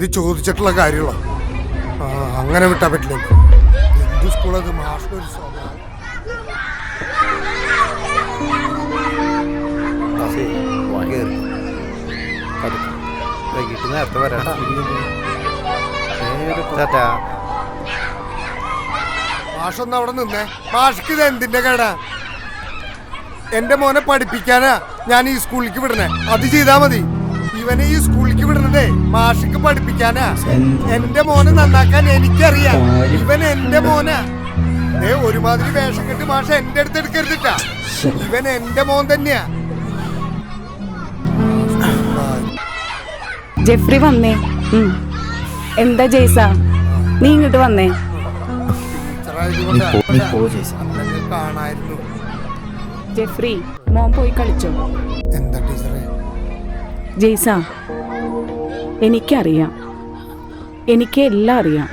ഇത് ചോദിച്ചിട്ടുള്ള കാര്യമുള്ള അങ്ങനെ വിട്ടാ പറ്റില്ല. എന്ത് സ്കൂളത് മാഷൊരു സ്വഭാവം. നേരത്തെ വരാം. മാഷൊന്ന് അവിടെ നിന്നേ. മാഷ്ക്ക് ഇത് എന്തിന്റെ കേടാ? എന്റെ മോനെ പഠിപ്പിക്കാനാ ഞാൻ ഈ സ്കൂളിലേക്ക് വിടണേ. അത് ചെയ്താ മതി. ഇവനെ ഈ സ്കൂളിലേക്ക് വിടണതേ മാഷിക്ക് പഠിപ്പിക്കാനാ. എന്റെ മോനെ നന്നാക്കാൻ എനിക്കറിയാം. ഇവൻ എന്റെ മോനാ. ഒരുമാതിരി വേഷം കെട്ട് മാഷ എന്റെ അടുത്ത് എടുക്കരുതിട്ടാ. ഇവൻ എന്റെ മോൻ തന്നെയാ. ജെഫ്രി വന്നേ. എന്താ ജയ്സ, നീ ഇങ്ങോട്ട് വന്നേ. കാണായിരുന്നു. ജെഫ്രി, മോൻ പോയി കളിച്ചോ? എന്താ ടീച്ചറെ? ജയ്സ, എനിക്കറിയാം, എനിക്ക് എല്ലാം അറിയാം.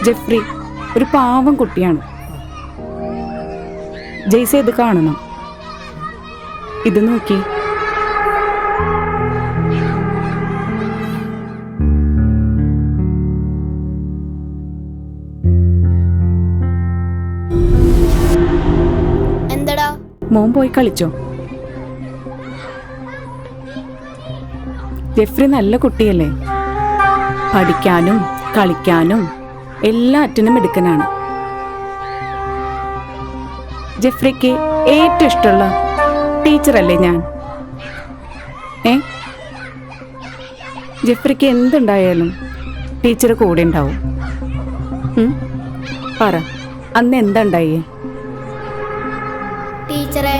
ജെഫ്രി ഒരു പാവം കുട്ടിയാണ്. ജയ്സ ഇത് കാണണം. ഇത് നോക്കി. എന്തടാ? മോൻ പോയി കളിച്ചോ? ജെഫ്രി നല്ല കുട്ടിയല്ലേ? പഠിക്കാനും കളിക്കാനും എല്ലാറ്റിനും മിടുക്കനാണ്. ജെഫ്രിക്ക് ഏറ്റവും ഇഷ്ടമുള്ള ടീച്ചറല്ലേ ഞാൻ? ജെഫ്രിക്ക് എന്തുണ്ടായാലും ടീച്ചർ കൂടെ ഉണ്ടാവും. പറ, അന്ന് എന്താ ഉണ്ടായേ? ടീച്ചറെ,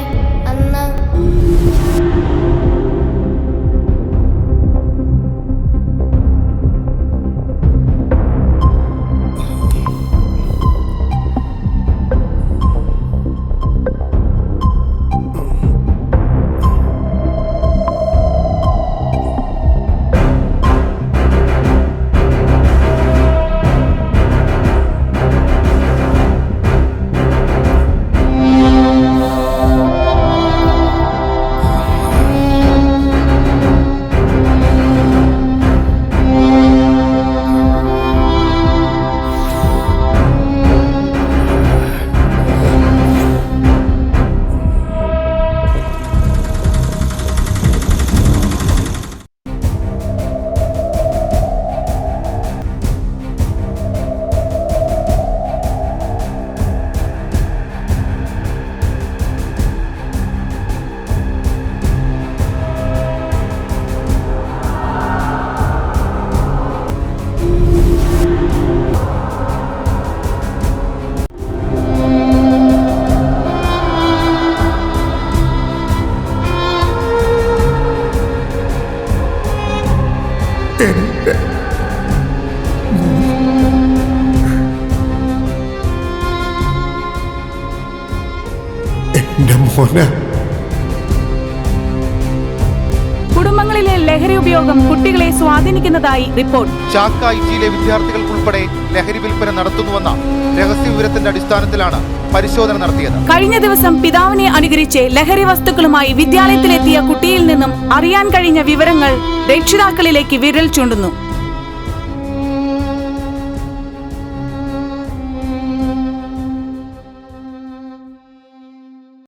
അന്ന് എന്റെ മോനെ. കുടുംബങ്ങളിലെ ലഹരി ഉപയോഗം കുട്ടികളെ സ്വാധീനിക്കുന്നതായി റിപ്പോർട്ട്. ചാക്ക ഐറ്റിയിലെ വിദ്യാർത്ഥികൾക്കുൾപ്പെടെ ലഹരി വിൽപ്പന നടത്തുന്നുവെന്ന രഹസ്യ വിവരത്തിന്റെ അടിസ്ഥാനത്തിലാണ് പരിശോധന നടത്തിയത്. കഴിഞ്ഞ ദിവസം പിതാവിനെ അനുകരിച്ച് ലഹരി വസ്തുക്കളുമായി വിദ്യാലയത്തിലെത്തിയ കുട്ടിയിൽ നിന്നും അറിയാൻ കഴിഞ്ഞ വിവരങ്ങൾ രക്ഷിതാക്കളിലേക്ക് വിരൽ ചൂണ്ടുന്നു.